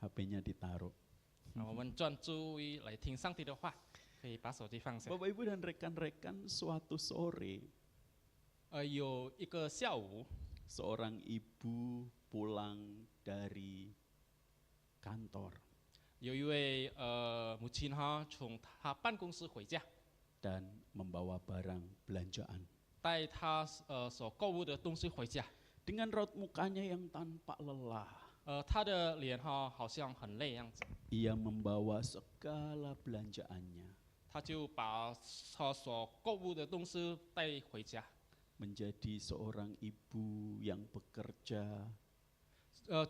HP-nya ditaruh. 我们专注于来听上帝的话，可以把手机放下。 Bapak Ibu dan rekan-rekan, suatu sore 有一个下午， seorang ibu pulang dari kantor 有一位母亲哈从她办公室回家， dan membawa barang belanjaan. 带她所购物的东西回家。 Dengan raut mukanya yang tanpa lelah, 她的脸哈好像很累样子， ia membawa segala belanjaannya 她就把她所购物的东西带回家。 menjadi seorang ibu yang bekerja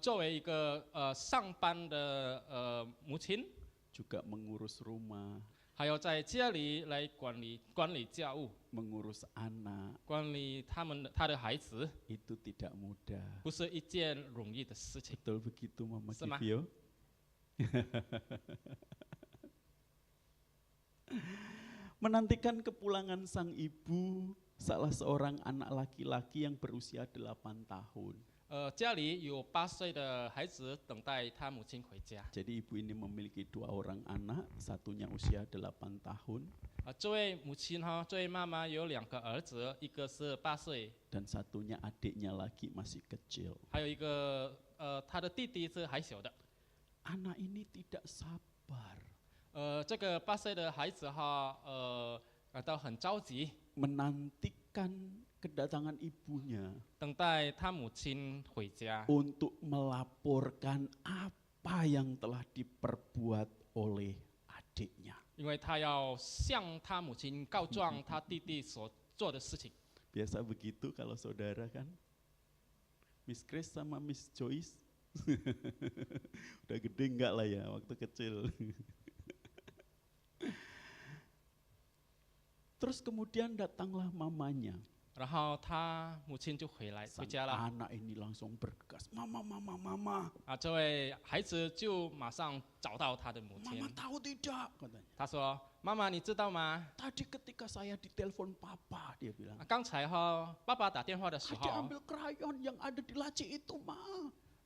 作为一个上班的母亲， juga mengurus rumah, 还有在家里来管理家务， mengurus anak, 管理他的孩子， itu tidak mudah. 不是一件容易的事情。 Betul begitu Mama Sama. Kivio? Menantikan kepulangan sang ibu, salah seorang anak laki-laki yang berusia 8 tahun. 家里有8岁的孩子等待他母亲回家。 Jadi ibu ini memiliki 2 orang anak, satunya usia 8 tahun 这位母亲哈，这位妈妈有2个儿子，一个是8岁， dan satunya adiknya lagi masih kecil. 还有一个他的弟弟是还小的。 Anak ini tidak sabar 这个8岁的孩子哈，感到很着急， menantikan kedatangan ibunya 等待他母亲回家， untuk melaporkan apa yang telah diperbuat oleh adiknya. 因为他要向他母亲告状他弟弟所做的事情。 Biasa begitu kalau saudara kan? Miss Grace sama Miss Joyce. Udah gede enggak lah ya waktu kecil. Terus kemudian datanglah mamanya. 然后他母亲就回 Sang 家了。 anak ini langsung bergegas. Mama, mama, mama. 这位孩子就马上找到他的母亲 Mama，tahu tidak? Katanya. 他说：“妈妈，你知道吗？ Tadi ketika saya ditelepon papa, dia bilang. 刚才哈爸爸打电话的时 Adik 候， ambil krayon yang ada di laci itu, Ma.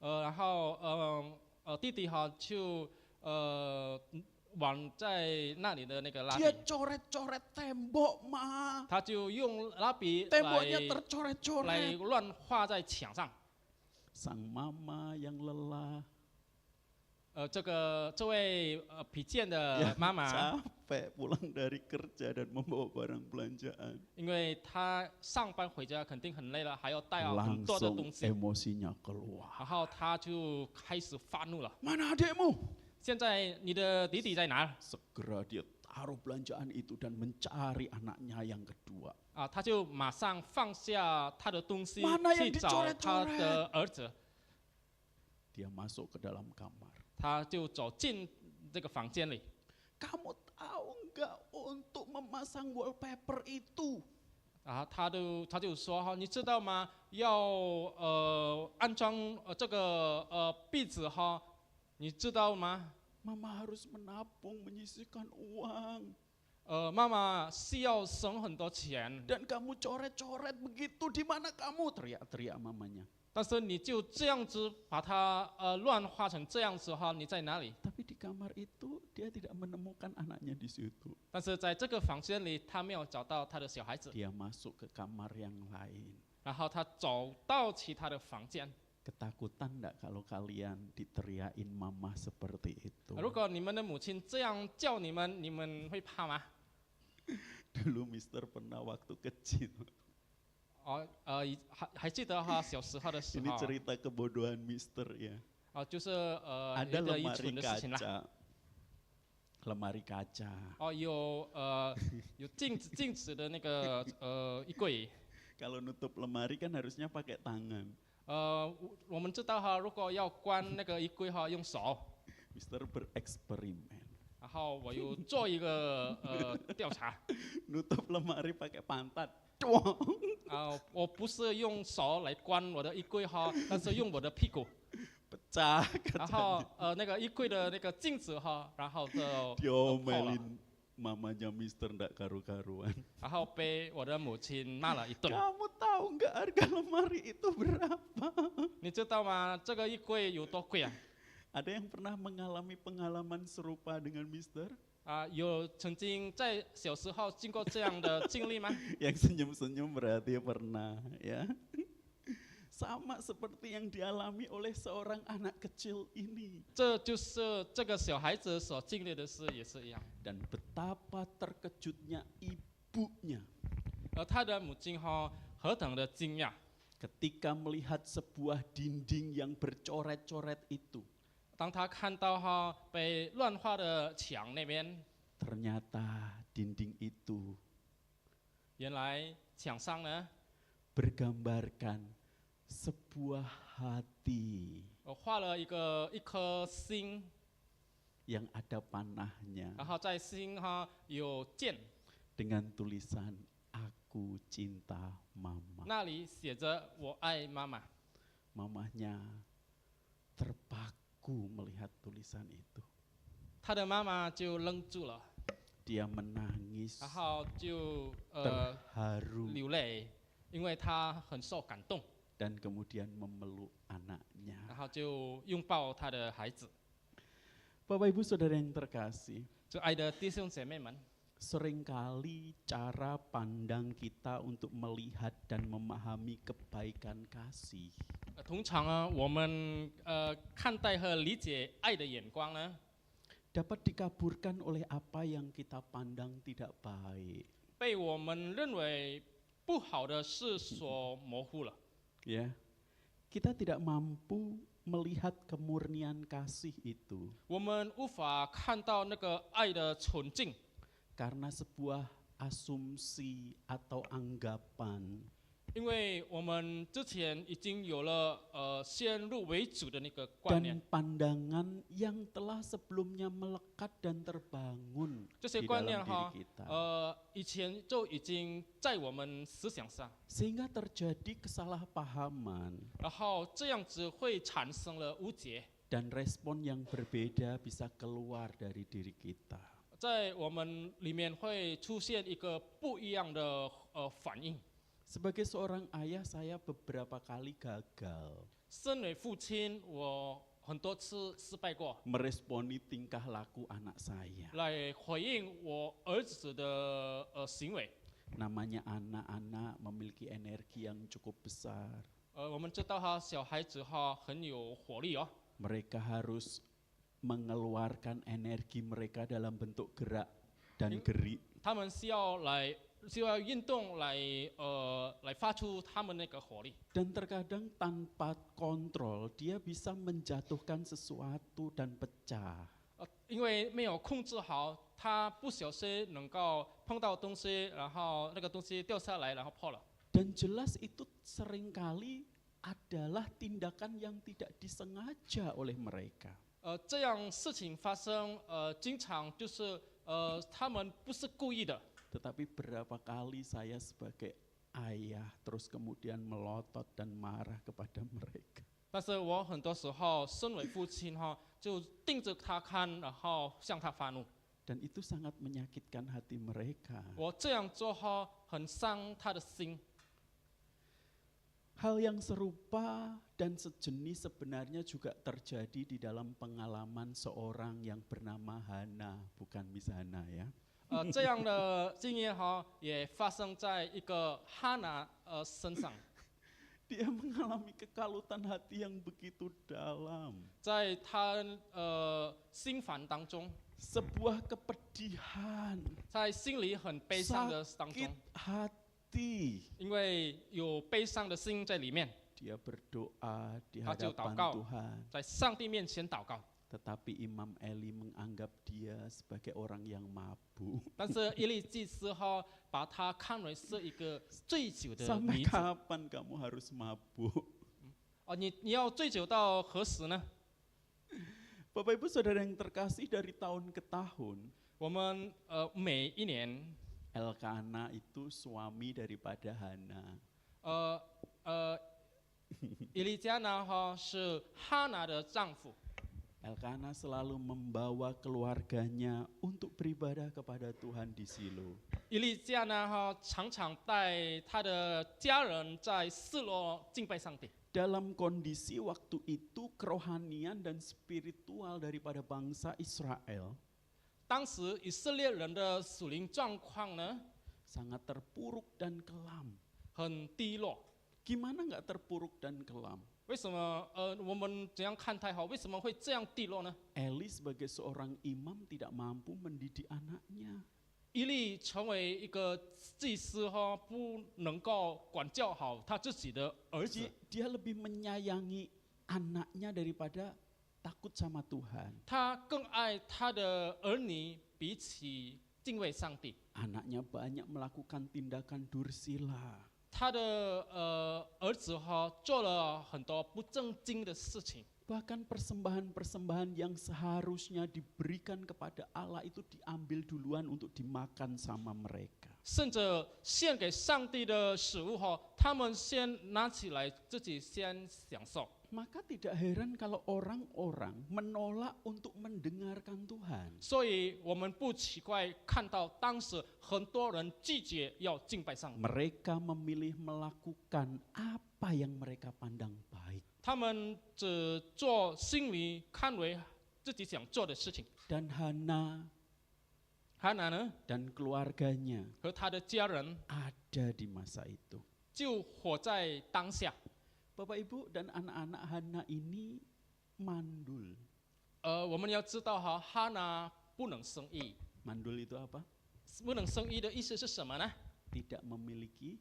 然后弟弟哈就往在那里的那个蜡笔 Dia，coret-coret tembok, Ma. 他就用蜡笔 Temboknya 来 tercoret-coret. 乱画在墙上。 Sang mama yang lelah, 这位疲倦的妈妈， capek pulang dari kerja dan membawa barang belanjaan. 因为她上班回家肯定很累了，还要带很多的 Langsung 东西， emosinya keluar. 然后她就开始发怒了。 Mana adekmu? 现在你的弟弟在哪？ Segera dia taruh belanjaan itu dan mencari anaknya yang kedua. 他就马上放下他的东西 Mana yang 去找他 dicoret-coret？ 的儿子， Dia masuk ke dalam kamar. 他就走进这个房间里。 Kamu tahu nggak untuk memasang wallpaper itu? 他就说哈，你知道吗？要安装这个壁纸哈，你知道吗？ Mama harus menabung, menyisihkan uang. 妈妈需要省很多钱， Dan kamu coret-coret begitu, di mana kamu? Teriak-teriak mamanya. 但是你就这样子把它乱画成这样子哈，你在哪里？ Tapi di kamar itu dia tidak menemukan anaknya di situ. 但是在这个房间里，他没有找到他的小孩子， Dia masuk ke kamar yang lain. 然后他走到其他的房间。 Ketakutan enggak kalau kalian diteriakin mama seperti itu? 如果你们的母亲这样叫你们，你们会怕吗？ Dulu Mister pernah waktu kecil. 还记得哈，小时候的时 Ini 候， cerita kebodohan Mister ya. 就是你 Ada 的愚 lemari 蠢的事情啦。 kaca. Lemari kaca. 有镜子的那个衣柜。 Kalau nutup lemari kan harusnya pakai tangan. 我们知道哈，如果要关那个衣柜哈，用手。 Mister bereksperimen. 然后我有做一个调查， Nutup lemari pakai pantat. 我不是用手来关我的衣柜哈，但是用我的屁股。 Pecah 然后 kacanya. 那个衣柜的那个镜子哈，然后就破了， Diomelin mamanya Mister ndak karu-karuan. 然后被我的母亲骂了一顿。 Kamu tahu nggak harga lemari itu berapa? 你知道吗？这个衣柜有多贵啊？ Ada yang pernah mengalami pengalaman serupa dengan Mister? 有曾经在小时候经过这样的经历吗？ Yang senyum-senyum berarti pernah ya. Sama seperti yang dialami oleh seorang anak kecil ini. 这就是这个小孩子所经历的事，也是一样。 Dan betapa terkejutnya ibunya 而他的母亲何等的惊讶， ketika melihat sebuah dinding yang bercoret-coret itu. 当他看到被乱画的墙那边， Ternyata dinding itu 原来墙上呢 bergambarkan sebuah hati 画了一颗心， yang ada panahnya 然后在心有剑， dengan tulisan Aku cinta mama. 那里写着我爱妈妈。 Mamahnya terpaku melihat tulisan itu. 他的妈妈就愣住了， Dia menangis 然后就terharu 流泪，因为他很受感动， dan kemudian memeluk anaknya. 然后就拥抱他的孩子。 Bapak Ibu Saudara yang terkasih, 就爱的弟兄姐妹们， seringkali cara pandang kita untuk melihat dan memahami kebaikan kasih 通常我们看待和理解爱的眼光呢， dapat dikaburkan oleh apa yang kita pandang tidak baik. 被我们认为不好的事所模糊了。 Ya, kita tidak mampu melihat kemurnian kasih itu 我们无法看到那个爱的纯净， karena sebuah asumsi atau anggapan 因为我们之前已经有了先入为主的那个观 dan 念， pandangan yang telah sebelumnya melekat dan terbangun 这些 di 观念 dalam diri kita. 以前就已经在我们思想上， Sehingga terjadi kesalahpahaman 然后这样子会产生了误解， dan respon yang berbeda bisa keluar dari diri kita. 在我们里面会出现一个不一样的反应。 Sebagai seorang ayah, saya beberapa kali gagal 身为父亲，我很多次失败过， meresponi tingkah laku anak saya. 来回应我儿子的行为。 Namanya anak-anak memiliki energi yang cukup besar. 我们知道小孩子很有活力哦， Mereka harus mengeluarkan energi mereka dalam bentuk gerak dan gerik. 他们需要运动来发出他们那个活力。 Dan terkadang tanpa kontrol dia bisa menjatuhkan sesuatu dan pecah. 因为没有控制好，他不小心能够碰到东西，然后那个东西掉下来，然后破了。 Dan jelas itu seringkali adalah tindakan yang tidak disengaja oleh mereka. 这样事情发生，经常就是他们不是故意的。 Tetapi berapa kali saya sebagai ayah terus kemudian melotot dan marah kepada mereka. 但是我很多时候身为父亲就盯着他看，然后向他发怒。 Dan itu sangat menyakitkan hati mereka. 我这样做很伤他的心。 Hal yang serupa dan sejenis sebenarnya juga terjadi di dalam pengalaman seorang yang bernama Hana, bukan Miss Hana ya. 这样的经验也发生在一个哈拿身上， Dia mengalami kekalutan hati yang begitu dalam. 在他心烦当中， Sebuah kepedihan, 在心里很悲伤的当 sakit 中， hati. 因为有悲伤的心在里面， Dia berdoa di Kacau hadapan祷告。 Tuhan. 在上帝面前祷告。 Tetapi Imam Eli menganggap dia sebagai orang yang mabuk. 但是耶利祭司把他看为是一个醉酒的 Sampai 女子。 kapan kamu harus mabuk? 你要醉酒到何时呢？ Bapak Ibu Saudara yang terkasih, dari tahun ke tahun 我们每一年， Elkana itu suami daripada Hana. 耶利加呢是哈拿的丈夫。Elkana selalu membawa keluarganya untuk beribadah kepada Tuhan di Silo. 以利亚呢，常常带他的家人在示罗敬拜上帝。 Dalam kondisi waktu itu kerohanian dan spiritual daripada bangsa Israel 当时以色列人的属灵状况呢， sangat terpuruk dan kelam. 很低落。 Gimana nggak terpuruk dan kelam? 为什么我们怎样看待好？为什么会这样低落呢？ Eli sebagai seorang imam tidak mampu mendidik anaknya. 以利成为一个祭司不能够管教好他自己的儿子， Dia lebih menyayangi anaknya daripada takut sama Tuhan. 他更爱他的儿女，比起敬畏上帝。 Anaknya banyak melakukan tindakan dursila. 他的儿子做了很多不正经的事情， Bahkan persembahan-persembahan yang seharusnya diberikan kepada Allah itu diambil duluan untuk dimakan sama mereka. 甚至献给上帝的食物他们先拿起来自己先享受。 Maka tidak heran kalau orang-orang menolak untuk mendengarkan Tuhan. 所以我们不奇怪看到当时很多人拒绝要敬拜上帝， Mereka memilih melakukan apa yang mereka pandang baik. 他们只做心里看为自己想做的事情。 Dan Hana 哈拿呢 dan keluarganya 和他的家人 ada di masa itu. 就活在当下。 Bapak Ibu dan anak-anak Hana ini mandul. 我们要知道哈拿不能生育， Mandul itu apa? 不能生育的意思是什么呢？ Tidak memiliki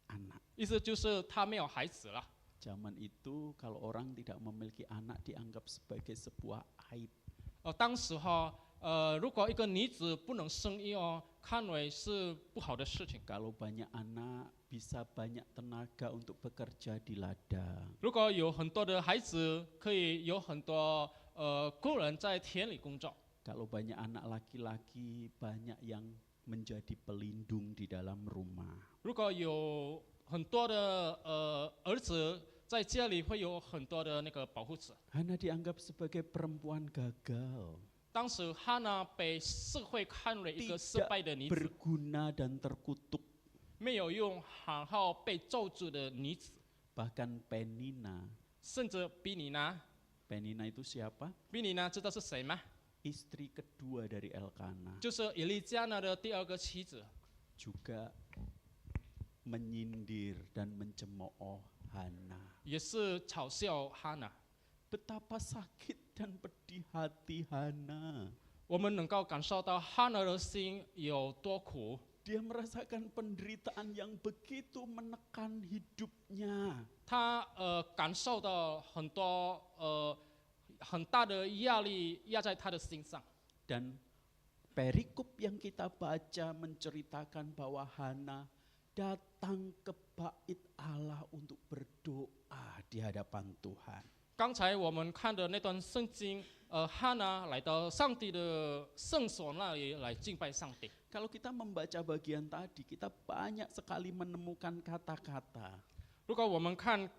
anak. 意思就是他没有孩子了。 Zaman itu kalau orang tidak memiliki anak dianggap sebagai sebuah aib. 当时如果一个女子不能生育看为是不好的事情。 Kalau banyak anak bisa banyak tenaga untuk bekerja di ladang. 如果有很多的孩子，可以有很多工人在田里工作。 Kalau banyak anak laki-laki banyak yang menjadi pelindung di dalam rumah. 如果有很多的儿子在家里，会有很多的那个保护者。 Hana dianggap sebagai perempuan gagal, 当时哈娜被社会看为一个失 tidak 败的女子， berguna dan terkutuk. 没有用，好好被咒诅的女子， Bahkan Penina. 甚至比尼娜， Penina itu siapa? 比尼娜知道是谁吗？ Istri kedua dari Elkana. 就是以利加拿的第二个妻子， Juga menyindir dan mencemooh Hana. 也是嘲笑哈娜。 Betapa sakit dan pedih hati Hana. 我们能够感受到哈娜的心有多苦。 Dia merasakan penderitaan yang begitu menekan hidupnya. 他感受到很多很大的压力压在他的心上。 Dan perikop yang kita baca menceritakan bahwa Hana datang ke bait Allah untuk berdoa di hadapan Tuhan. 刚才我们看的那段圣经，哈娜来到上帝的圣所那里来敬拜上帝。 Kalau kita membaca bagian tadi, kita banyak sekali menemukan kata-kata. 如果我们看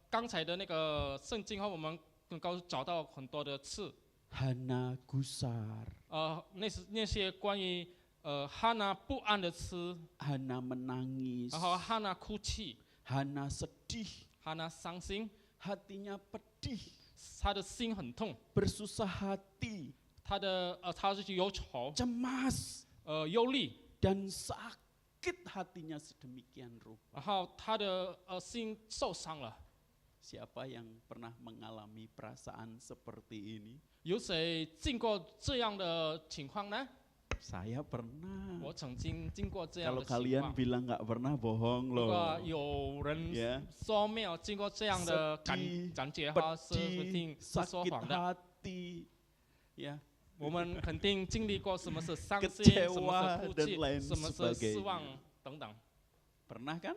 刚才的那个圣经我们能够找到很多的次， Hana gusar, 那些关于哈娜不安的词， Hana menangis, 然后哈娜哭泣， Hana sedih, 哈娜伤心， hatinya pedih, 他的心很痛， bersusah hati, 他是忧愁， cemas, 忧虑， dan sakit hatinya sedemikian rupa. 然后他的心受伤了。 Siapa yang pernah mengalami perasaan seperti ini? 有谁经过这样的情况呢？ Saya pernah. 我曾经经过这样 Kalau 的情 kalian 况。 bilang nggak pernah, bohong 如果 loh. 有人 Ya. 说没有经过这样的 Sedih, 感觉是 pedih, 是说 sakit 谎的。 hati, ya, 我们肯定经历过什么是伤心，什么 kecewa 是哭 dan 泣， lain 什么是失望 sebagainya. 等等。 Pernah kan?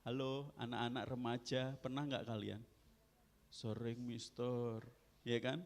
Halo anak-anak remaja, pernah nggak kalian? Sering mister, ya kan?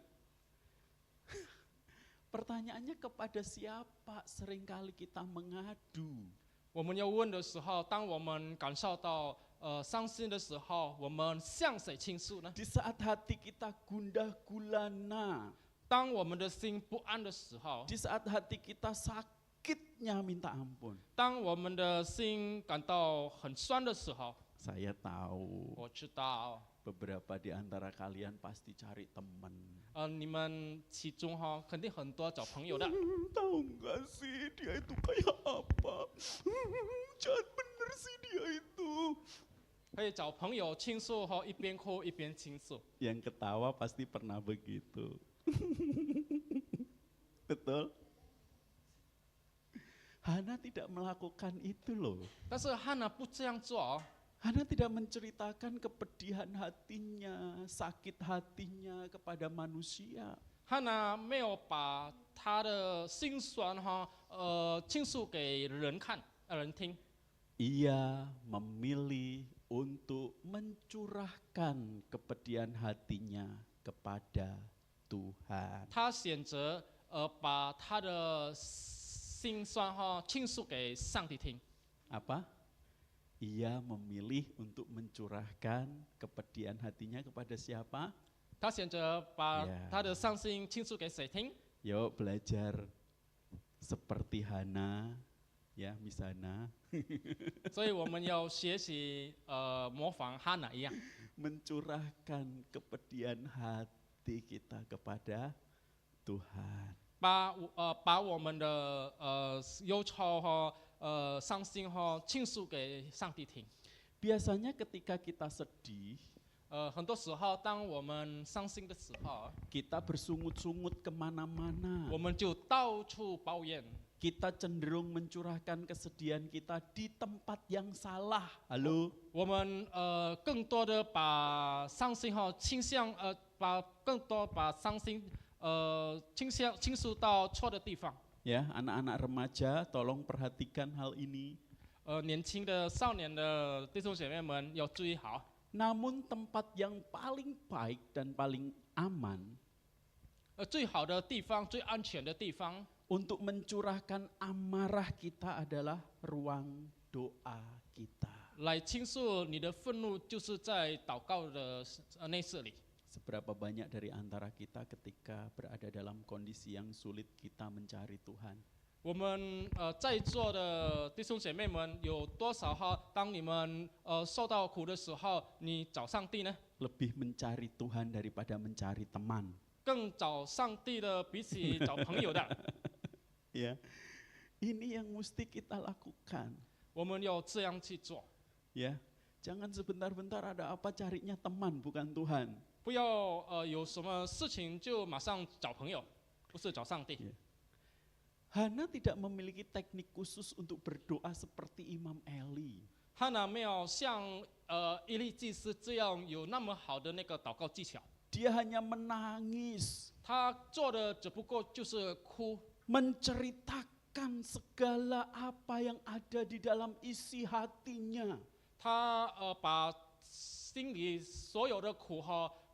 Pertanyaannya kepada siapa seringkali kita mengadu? 我们要问的时候，当我们感受到伤心的时候，我们向谁倾诉呢？ Di saat hati kita gundah gulana, 当我们的心不安的时候， di saat hati kita sakitnya minta ampun. 当我们的心感到很酸的时候， Saya tahu 我知道， beberapa di antara kalian pasti cari teman. 你们其中肯定很多找朋友的， Tahu nggak sih dia itu kayak apa? Jahat bener sih dia itu. 可以找朋友倾诉一边哭一边倾诉。 Yang ketawa pasti pernah begitu. Betul? Hana tidak melakukan itu loh. 但是汉娜不这样做， Hana tidak menceritakan kepedihan hatinya, sakit hatinya kepada manusia. 汉娜没有把她的心酸倾诉给人看，人听。 Ia memilih untuk mencurahkan kepedihan hatinya kepada Tuhan. 她选择把她的心酸倾诉给上帝听。 Apa? Ia memilih untuk mencurahkan kepedihan hatinya kepada siapa? 她选择把 Yeah. 她的伤心倾诉给谁听？ Yuk belajar seperti Hana, ya Misana, 所以我们要学习模仿汉娜一样， mencurahkan kepedihan hati kita kepada Tuhan. 把我们的忧愁伤心倾诉给上帝听。 Biasanya ketika kita sedih, 很多时候，当我们伤心的时候， kita bersungut-sungut kemana-mana. 我们就到处抱怨， Kita cenderung mencurahkan kesedihan kita di tempat yang salah. Halo? 我们更多的把伤心倾向把伤心倾诉到错的地方。 Ya, anak-anak remaja, tolong perhatikan hal ini. 年轻的少年的弟兄姐妹们要注意好。 Namun tempat yang paling baik dan paling aman 最好的地方、最安全的地方， untuk mencurahkan amarah kita adalah ruang doa kita. 来倾诉你的愤怒，就是在祷告的内室里。 Seberapa banyak dari antara kita ketika berada dalam kondisi yang sulit kita mencari Tuhan? 我们在座的弟兄姐妹们有多少当你们受到苦的时候，你找上帝呢？ Lebih mencari Tuhan daripada mencari teman. 更找上帝的，比起找朋友的。 Ya, ini yang mesti kita lakukan. 我们要这样去做， Ya, jangan sebentar-bentar ada apa carinya teman bukan Tuhan. 不要有什么事情就马上找朋友，不是找上帝。 Hana tidak memiliki teknik khusus untuk berdoa seperti Imam Eli. 汉娜没有像伊利祭司这样有那么好的那个祷告技巧， Dia hanya menangis, 他做的只不过就是哭， menceritakan segala apa yang ada di dalam isi hatinya. 他把心里所有的苦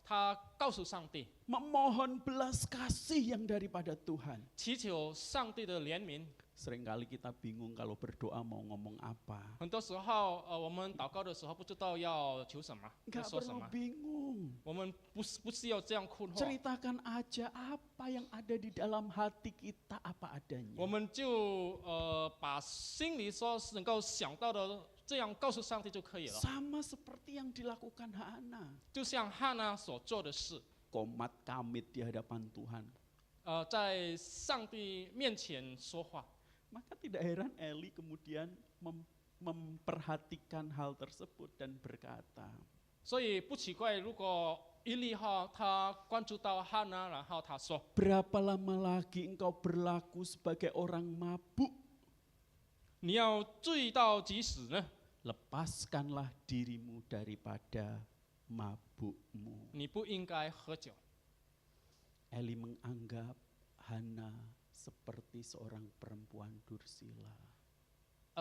他告诉上帝， Memohon belas kasih yang daripada Tuhan. 祈求上帝的怜悯。 Seringkali kita bingung kalau berdoa mau ngomong apa. 很多时候，我们祷告的时候不知道要求什么，要 Enggak 说什 perlu 么。 bingung. 我们不需要这样困惑， Ceritakan aja apa yang ada di dalam hati kita apa 我 adanya. 们就把心里所能够想到的这样告诉上帝就可以了。 Sama seperti yang dilakukan Hana. 就像汉娜所做的事， Komat kamit di hadapan Tuhan. 在上帝面前说话。 Maka tidak heran Eli kemudian memperhatikan hal tersebut dan berkata, 所以不奇怪，如果伊利他关注到汉娜，然后他说 berapa lama lagi engkau berlaku sebagai orang mabuk? 你要醉到几时呢？ Lepaskanlah dirimu daripada mabukmu. 你不应该喝酒。 Eli menganggap Hana seperti seorang perempuan dursila.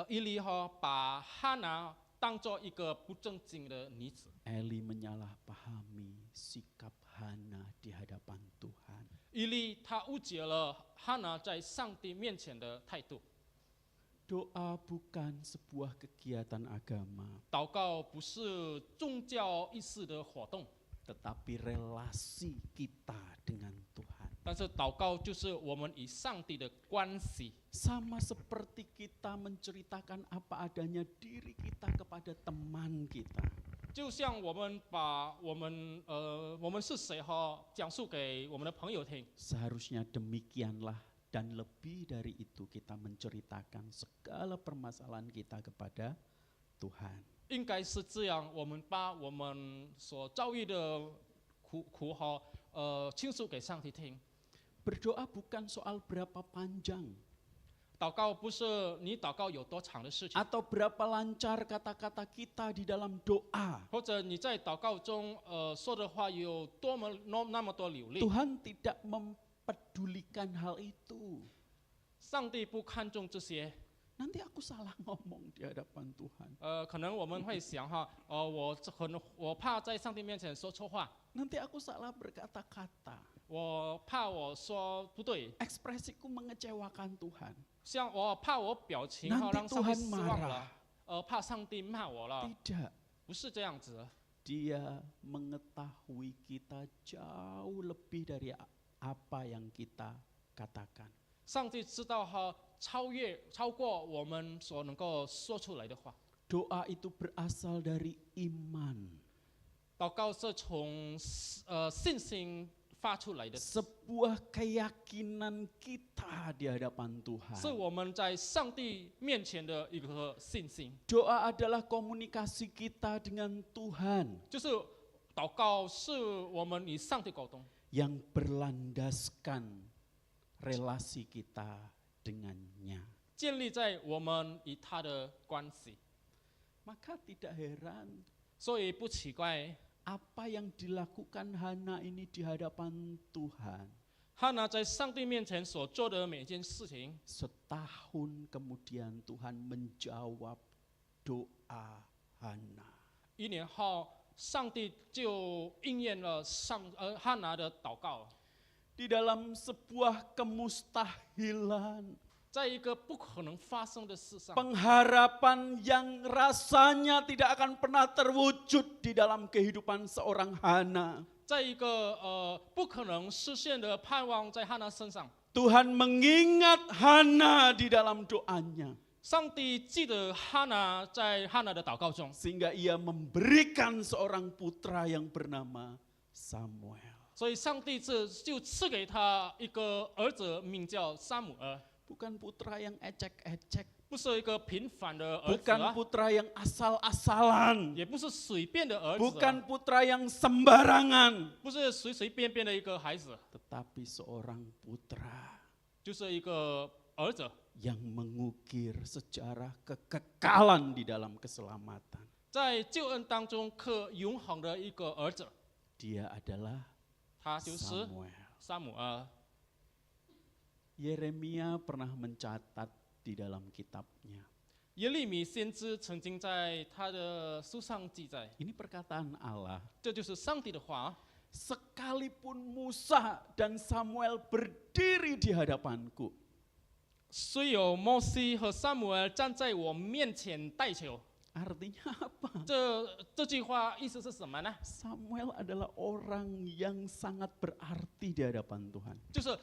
伊利把汉娜当作一个不正经的女子。 Eli menyalahpahami sikap Hana di hadapan Tuhan. 伊利他误解了汉娜在上帝面前的态度。Doa bukan sebuah kegiatan agama, 祷告不是宗教仪式的活动， tetapi relasi kita dengan Tuhan. 但是祷告就是我们与上帝的关系。 Sama seperti kita menceritakan apa adanya diri kita kepada teman kita. 就像我们把我们是谁讲述给我们的朋友听， Seharusnya demikianlah dan lebih dari itu kita menceritakan segala permasalahan kita kepada Tuhan. 应该是这样，我们把我们所遭遇的苦倾诉给上帝听。 Berdoa bukan soal berapa panjang 祷告不是你祷告有多长的事情， atau berapa lancar kata-kata kita di dalam doa. 或者你在祷告中说的话有多么那么多流利。 Tuhan tidak mempedulikan hal itu. 上帝不看重这些。 Nanti aku salah ngomong di hadapan Tuhan. 可能我们会想我怕在上帝面前说错话， Nanti aku salah berkata-kata. 我怕我说不对， Ekspresiku mengecewakan Tuhan. 我怕我表情 Nanti 让上帝 Tuhan 失望 marah. 了，怕上帝骂我了， Tidak. 不是这样子。 Dia mengetahui kita jauh lebih dari apa yang kita katakan. 上帝知道超过我们所能够说出来的话。 Doa itu berasal dari iman. 祷告是从信心发出来的， Sebuah keyakinan kita di hadapan 是 Tuhan. 我们在上帝面前的一个信心。 Doa adalah komunikasi kita dengan Tuhan 就是祷告是我们与上帝沟通， yang berlandaskan relasi kita dengannya. 建立在我们与他的关系， Maka tidak heran 所以不奇怪， apa yang dilakukan Hana ini di hadapan Tuhan. 哈拿在上帝面前所做的每一件事情， Setahun kemudian Tuhan menjawab doa Hana. 1年后，上帝就应验了哈拿的祷告。 Di dalam sebuah kemustahilan, 在一个不可能发生的事上， pengharapan yang rasanya tidak akan pernah terwujud di dalam kehidupan seorang Hana. 在一个不可能实现的盼望在哈拿身上， Tuhan mengingat Hana di dalam doanya. 上帝记得哈拿在哈拿的祷告中， Sehingga ia memberikan seorang putra yang bernama Samuel. 所以上帝就赐给他一个儿子，名叫撒母耳， Bukan putra yang ecek-ecek. 不是一个平凡的儿子 Bukan putra yang asal-asalan. 也不是随便的儿子 Bukan putra yang sembarangan. 不是随便的一个孩子， Tetapi seorang putra 就是一个儿子， yang mengukir sejarah kekekalan di dalam keselamatan. 在救恩当中刻永恒的一个儿子， Dia adalah 他就是 Samuel. 撒母耳。 Yeremia pernah mencatat di dalam kitabnya. 耶利米先知曾经在他的书上记载， Ini perkataan Allah. 这就是上帝的话。 Sekalipun Musa dan Samuel berdiri di hadapanku, 虽有摩西和撒母耳站在我面前代求， artinya apa? 这句话意思是什么呢？ Samuel adalah orang yang sangat berarti di hadapan Tuhan. 就是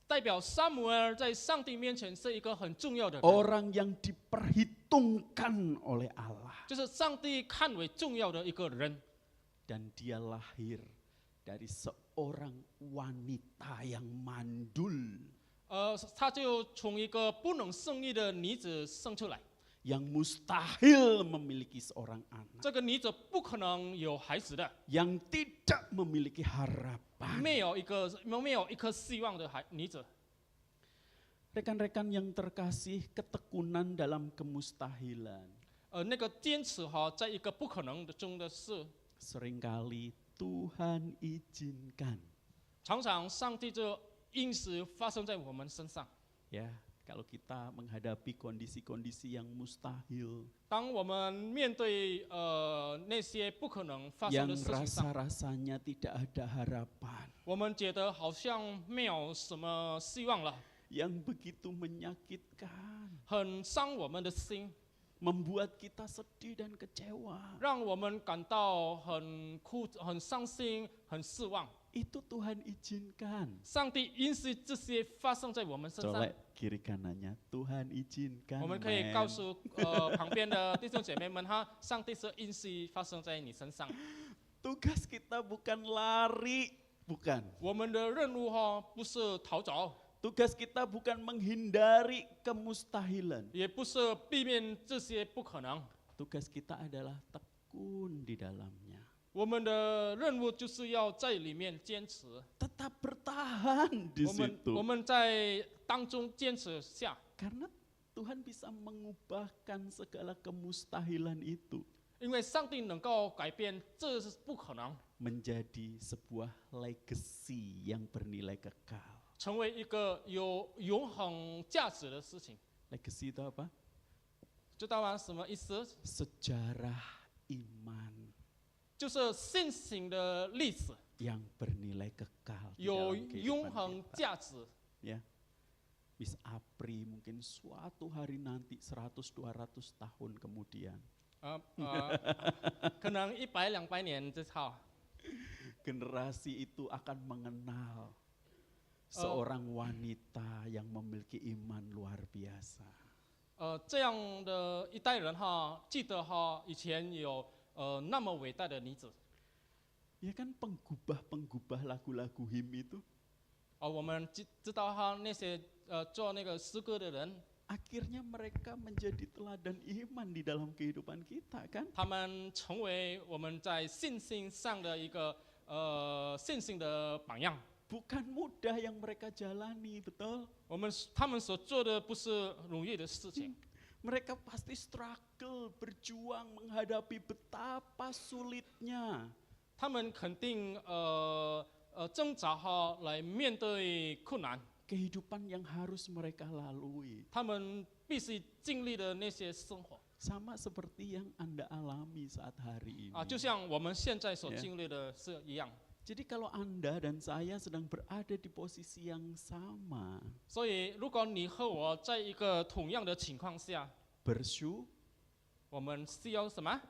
代表撒母耳在上帝面前是一个很重要的人， Orang yang diperhitungkan oleh Allah. 就是上帝看为重要的一个人。 Dan dia lahir dari seorang wanita yang mandul. 他就从一个不能生育的女子生出来， Yang mustahil memiliki seorang anak. 这个女子不可能有孩子的， Yang tidak memiliki harapan. 没有一颗希望的女子。 Rekan-rekan yang terkasih, ketekunan dalam kemustahilan. 那个坚持在一个不可能中的事， Seringkali Tuhan izinkan. 常常上帝就因时发生在我们身上。 Ya, kalau kita menghadapi kondisi-kondisi yang mustahil, 当我们面对那些不可能发生的 yang 事情上， rasa-rasanya tidak ada harapan, 我们觉得好像没有什么希望了。yang begitu menyakitkan, 很伤我们的心， membuat kita sedih dan kecewa. 让我们感到很哭、很伤心、很失望。 Itu Tuhan izinkan. 上帝允许这些发生在我们身上， Colek kiri kanannya, Tuhan izinkan. 我们可以 men. 告诉旁边的弟兄姐妹们哈，上帝是允许发生在你身上。 Tugas kita bukan lari, bukan. 我们的任务哈不是逃走， Tugas kita bukan menghindari kemustahilan. 也不是避免这些不可能。 Tugas kita adalah tekun di dalamnya. 我们的任务就是要在里面坚持， Tetap bertahan di 我 situ. 们在当中坚持下， Karena Tuhan bisa mengubahkan segala kemustahilan itu 因为上帝能够改变，这是不可能， menjadi sebuah legacy yang bernilai kekal. 成为一个有永恒价值的事情， Legacy itu apa? 知道吗？什么意思？ Sejarah iman 就是信心的历史， yang bernilai kekal di 有 dalam 永 kehidupan 恒 kita. 价值。 Ya. Miss Apri mungkin suatu hari nanti 100-200 tahun kemudian 可能100-200年之后， generasi itu akan mengenal seorang wanita yang memiliki iman luar biasa. 这样的一代人哈，记得哈，以前有那么伟大的女子， Ya kan penggubah-penggubah lagu-lagu him itu 我们知道哈，那些做那个诗歌的人， akhirnya mereka menjadi teladan iman di dalam kehidupan kita kan? 他们成为我们在信心上的一个信心的榜样。 Bukan mudah yang mereka jalani, betul? 他们所做的不是容易的事情， Mereka pasti struggle, berjuang menghadapi betapa sulitnya. 他们肯定挣扎哈来面对困难， Kehidupan yang harus mereka lalui. 他们必须经历的那些生活 Sama seperti yang Anda alami saat hari ini. 就像我们现在所 Yeah. 经历的是一样。 Jadi kalau Anda dan saya sedang berada di posisi yang sama, 所以，如果你和我在一个同样的情况下， bersyukur, 我们需要什么？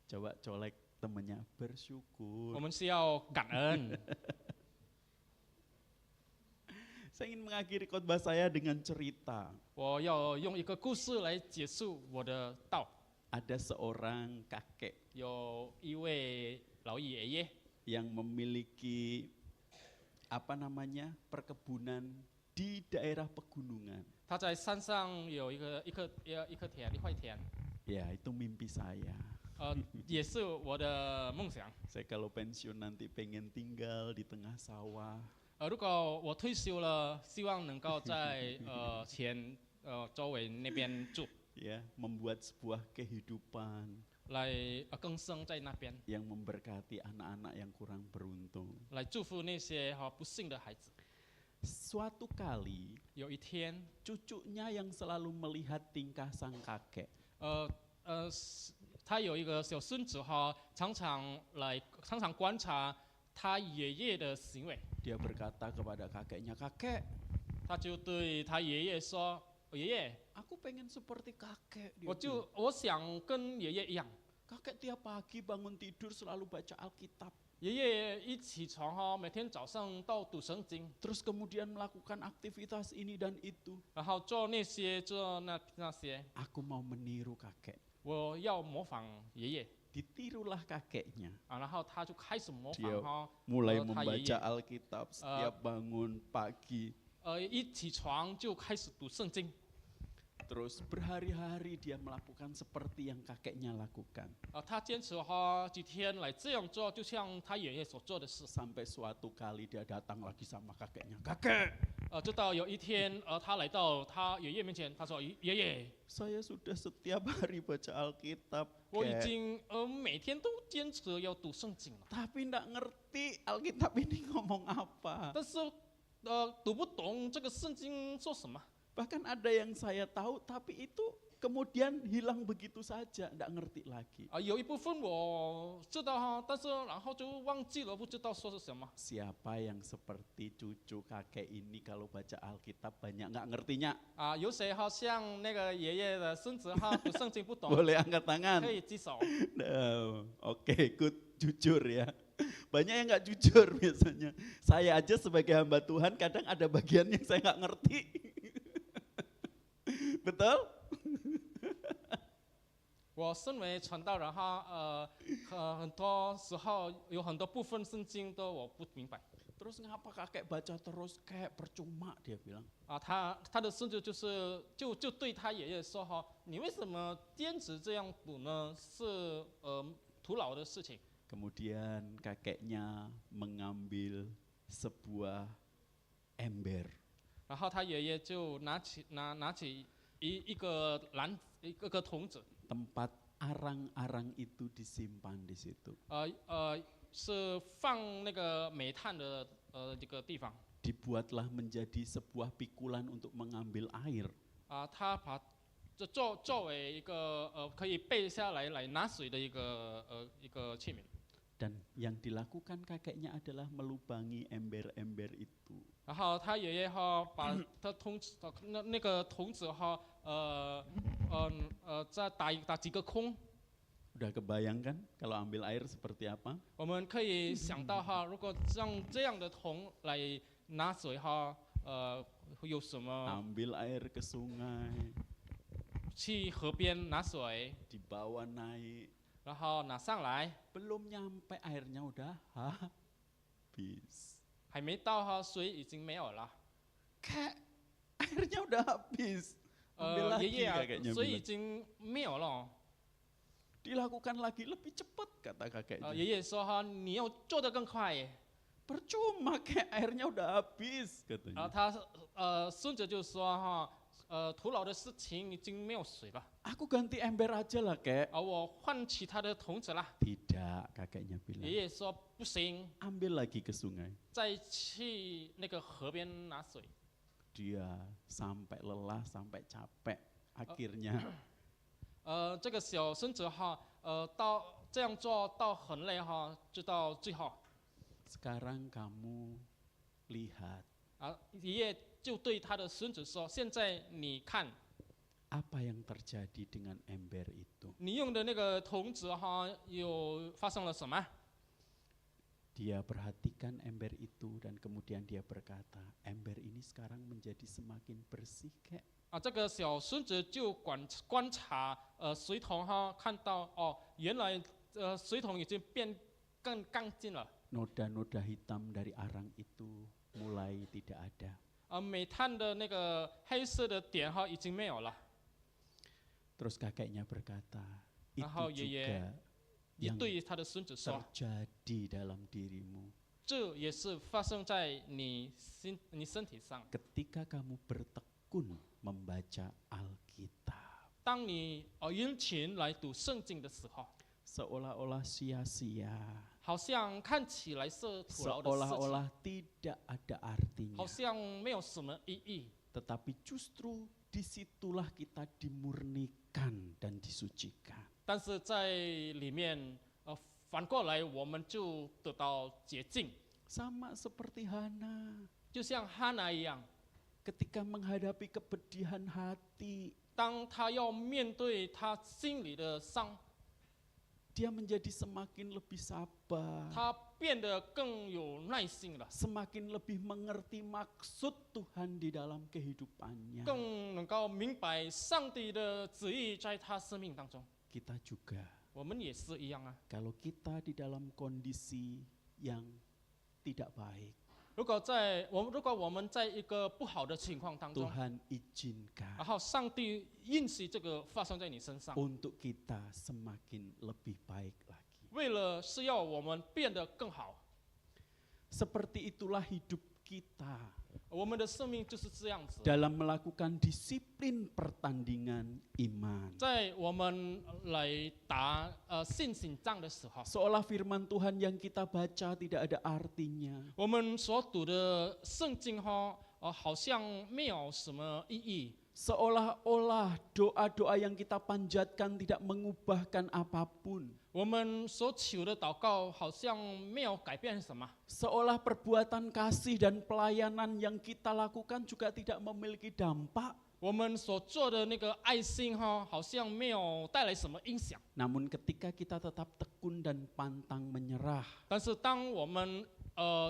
coba colek temennya 我 bersyukur. 们需要感恩。 Saya ingin mengakhiri khotbah saya dengan cerita. 我要用一个故事来结束我的道。 Ada seorang kakek 有一位老爷爷， yang memiliki perkebunan di daerah pegunungan. 他在山上有一棵田，一块田， Ya, itu mimpi saya. 也是我的梦想。 Saya kalau pensiun nanti pengen tinggal di tengah sawah. 如果我退休了，希望能够在周围那边住， Ya, membuat sebuah kehidupan 来更生在那边， yang memberkati anak-anak yang kurang beruntung. 来祝福那些不幸的孩子。 Suatu kali 有一天， cucunya yang selalu melihat tingkah sang kakek 他有一个小孙子常常观察他爷爷的行为， dia berkata kepada kakeknya, "Kakek, 他就对他爷爷说：“爷爷， aku pengen seperti kakek." Dia bilang. 我想跟爷爷一样。 Kakek tiap pagi bangun tidur selalu baca Alkitab. 爷爷一起床每天早上都读圣经， Terus kemudian melakukan aktivitas ini dan itu. 然后做那些那些。 Aku mau meniru kakek. 我要模仿爷爷 Ditirulah kakeknya. 然后他就开始模 Dia 仿 mulai 他爷 membaca 爷 Alkitab setiap bangun pagi. 一起床就开始读圣经。 Terus berhari-hari dia melakukan seperti yang kakeknya lakukan. 他坚持几天来这样做，就像他爷爷所做的事。 Sampai suatu kali dia datang lagi sama kakeknya. Kakek, 直到有一天，他来到他爷爷面前，他说：“爷爷， saya sudah setiap hari baca Alkitab. 我已 Kek. 经每天都坚持要读圣经了， Tapi nggak ngerti Alkitab ini ngomong apa. 但是读不懂这个圣经说什么。 Bahkan ada yang saya tahu tapi itu kemudian hilang begitu saja, enggak ngerti lagi. 有一部分我知道哈，但是然后就忘记了，不知道说是什么。 Siapa yang seperti cucu kakek ini kalau baca Alkitab banyak nggak ngertinya? 有谁哈像那个爷爷的孙子哈，读圣经不懂， Boleh angkat tangan. 可以举手。 Nah, oke, ikut jujur ya. Banyak yang nggak jujur biasanya. Saya aja sebagai hamba Tuhan kadang ada bagian yang saya nggak ngerti. Betul? 我身为传道人哈，很多时候有很多部分圣经都我不明白。 Terus ngapa kakek baca terus kayak percuma dia bilang. 他的孙子就对他爷爷说哈，你为什么坚持这样读呢？是徒劳的事情。 Kemudian kakeknya mengambil sebuah ember. 然后他爷爷就拿起一个桶子， Tempat arang-arang itu disimpan di situ. 是放那个煤炭的这个地方。 Dibuatlah menjadi sebuah pikulan untuk mengambil air. 他把这作为一个可以背下来拿水的一个器皿。 Dan yang dilakukan kakeknya adalah melubangi ember-ember itu. 然后他爷爷哈把他那个桶子哈再打几个空。 Udah kebayang kan kalau ambil air seperti apa? 我们可以想到哈，如果像这样的桶来拿水哈，会有什么？ Ambil air ke sungai, 去河边拿水， dibawa naik, 然后拿上来， belum nyampe airnya udah habis. 还没到哈，水已经没有了。 Kayak airnya udah habis. Ambil 爷 lagi 爷啊， kakeknya 水已 bilang. 经没有了。 Dilakukan lagi lebih cepat kata kakeknya. 爷爷说哈，你要做得更快耶。 Percuma kayak airnya udah habis 然后 katanya. 他孙子就说哈，徒劳的事情已经没有水了， Aku ganti ember aja lah kek. 我换其他的桶子啦。 Tidak, kakeknya 爷 bilang. 爷说不行， Ambil lagi ke sungai. 再去那个河边拿水。 Dia sampai lelah, sampai capek. Akhirnya 这个小孙子哈，到这样做到很累哈，直到最后 sekarang kamu lihat 爷爷就对他的孙子说：“现在你看， apa yang terjadi dengan ember itu. 你用的那个桶子哈，有发生了什么？” Dia perhatikan ember itu dan kemudian dia berkata, ember ini sekarang menjadi semakin bersih kek. 这个小孙子就观察水桶哈，看到哦，原来水桶已经变更干净了。 Noda-noda hitam dari arang itu mulai tidak ada. 煤炭的那个黑色的点哈已经没有了。 Terus kakeknya berkata, itu 然后爷爷 juga 也 yang 对他的孙子说 terjadi dalam dirimu.：“ 这也是发生在你身体上。 Ketika kamu bertekun membaca Alkitab, 当你殷勤来读圣经的时候， seolah-olah sia-sia, 好像看起来是徒劳的事情， seolah-olah tidak ada 好 artinya. 像没有什么意义。 Tetapi justru disitulah kita dimurnikan dan disucikan. 但是在里面，反过来我们就得到洁净， Sama seperti Hana, 就像哈拿一样， ketika menghadapi kepedihan hati, 当他要面对他心里的伤， dia menjadi semakin lebih sabar, 他变得更有耐心了， semakin lebih mengerti maksud Tuhan di dalam kehidupannya. 更能够明白上帝的旨意在他生命当中。 Kita juga, 我们也是一样啊。 kalau kita di dalam kondisi yang tidak baik, 如果我们在一个不好的情况当中， Tuhan izinkan 然后上帝允许这个发生在你身上， untuk kita semakin lebih baik lagi. 为了是要我们变得更好。 Seperti itulah hidup kita 我们的生命就是这样子。 dalam melakukan disiplin pertandingan iman. 在我们来打信心仗的时候， Seolah firman Tuhan yang kita baca tidak ada artinya. 我们所读的圣经哈，好像没有什么意义。Seolah-olah doa-doa yang kita panjatkan tidak mengubahkan apapun. 我们所求的祷告好像没有改变什么， Seolah perbuatan kasih dan pelayanan yang kita lakukan juga tidak memiliki dampak. 我们所做的那个爱心好像没有带来什么影响。 Namun ketika kita tetap tekun dan pantang menyerah, 但是当我们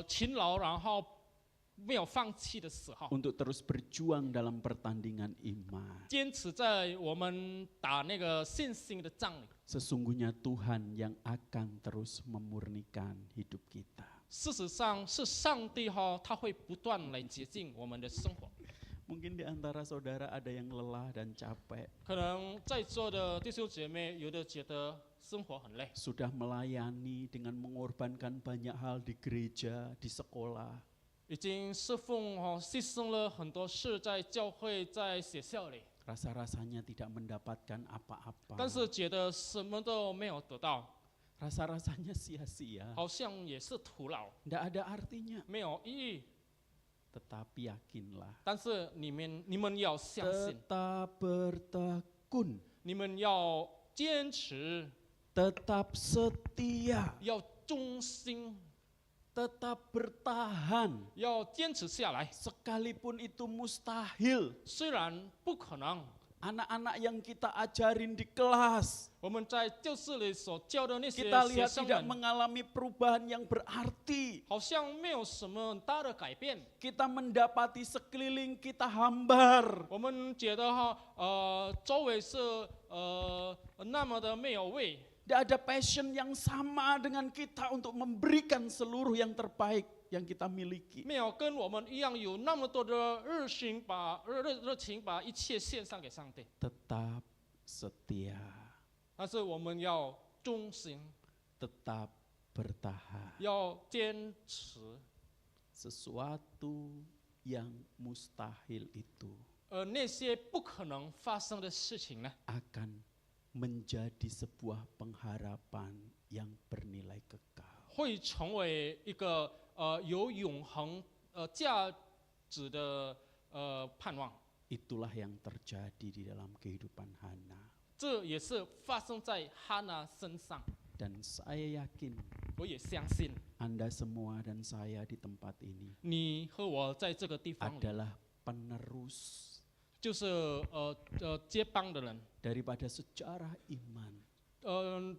勤劳，然后没有放弃的时候， untuk terus berjuang dalam pertandingan iman, 坚持在我们打那个信心的仗里， sesungguhnya Tuhan yang akan terus memurnikan hidup kita. 事实上是上帝他会不断来洁净我们的生活。 Mungkin di antara saudara ada yang lelah dan capek, 可能在座的弟兄姐妹有的觉得生活很累， sudah melayani dengan mengorbankan banyak hal di gereja, di sekolah, 已经侍奉牺牲了很多事在教会、在学校里， rasa-rasanya tidak mendapatkan apa-apa, 但是觉得什么都没有得到， rasa-rasanya sia-sia, 好像也是徒劳， tidak ada artinya. 没有意义。 Tetapi yakinlah, 但是你们要相信， tetap bertekun, 你们要坚持， tetap setia, 要忠心， tetap bertahan, 要坚持下来。 sekalipun itu mustahil. 虽然不可能， Anak-anak yang kita ajarin di kelas, 我们在教室里所教的那些 kita 学 lihat 生 tidak 们， mengalami perubahan yang berarti. 好像没有什么很大的改变。 Kita mendapati sekeliling kita hambar. 我们觉得周围是那么的没有味， Tidak ada passion yang sama dengan kita untuk memberikan seluruh yang terbaik yang kita miliki. 没有跟我们一样有那么多的热情，把一切献上给上帝。 Tetap setia, 但是我们要忠心， tetap bertahan. 要坚持。 Sesuatu yang mustahil itu 那些不可能发生的事情呢， akan menjadi sebuah pengharapan yang bernilai kekal. 会成为一个有永恒价值的盼望。 Itulah yang terjadi di dalam kehidupan Hana. 这也是发生在哈娜身上。 Dan saya yakin 我也相信 Anda semua dan saya di tempat ini 你和我在这个地方里， adalah penerus 就是接帮的人。 daripada sejarah iman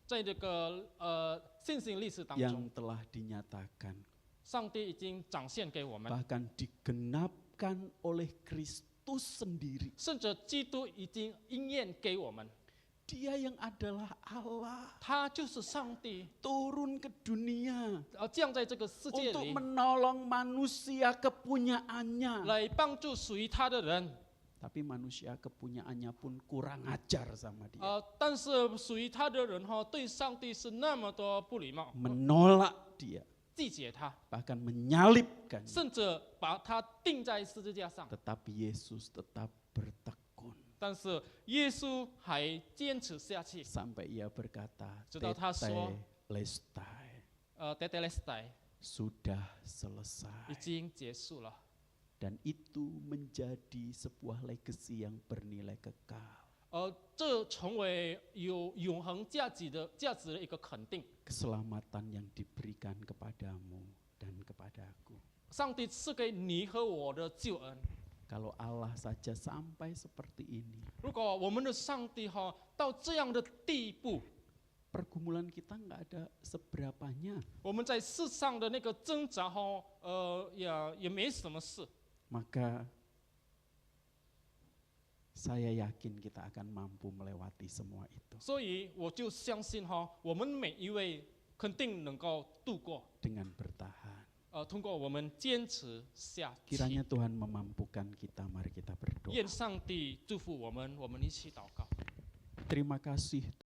在这个信心历史当 yang 中， telah dinyatakan, 上帝已经展现给我们， bahkan digenapkan oleh Kristus sendiri. 甚至基督已经应验给我们。 Dia yang adalah Allah 他就是上帝， turun ke dunia 降在这个世界 untuk 里， menolong manusia kepunyaannya. 来帮助属于他的人。 Tapi manusia kepunyaannya pun kurang ajar sama dia. 但是属于他的人对上帝是那么多不礼貌， Menolak dia, 拒绝他， bahkan menyalibkan. 甚至把他钉在十字架上。 Tetapi Yesus tetap bertekun 但是耶稣还坚持下去， sampai ia berkata, 直到他说 Tetelestai, Tetelestai sudah 已 selesai. 经结束了。 Dan itu menjadi sebuah legacy yang bernilai kekal. 这成为有永恒价值的一个肯定。 Keselamatan yang diberikan kepadamu dan kepadaku. 上帝赐给你和我的救恩， Kalau Allah saja sampai seperti ini, 如果我们的上帝到这样的地步， pergumulan kita nggak ada seberapanya. 我们在世上的那个挣扎也没什么事。 Maka saya yakin kita akan mampu melewati semua itu 所以我就相信我们每一位肯定能够度过， dengan bertahan. 通过我们坚持下去。 Kiranya Tuhan memampukan kita, mari kita berdoa. 愿上帝祝福我们，我们一起祷告。 Terima kasih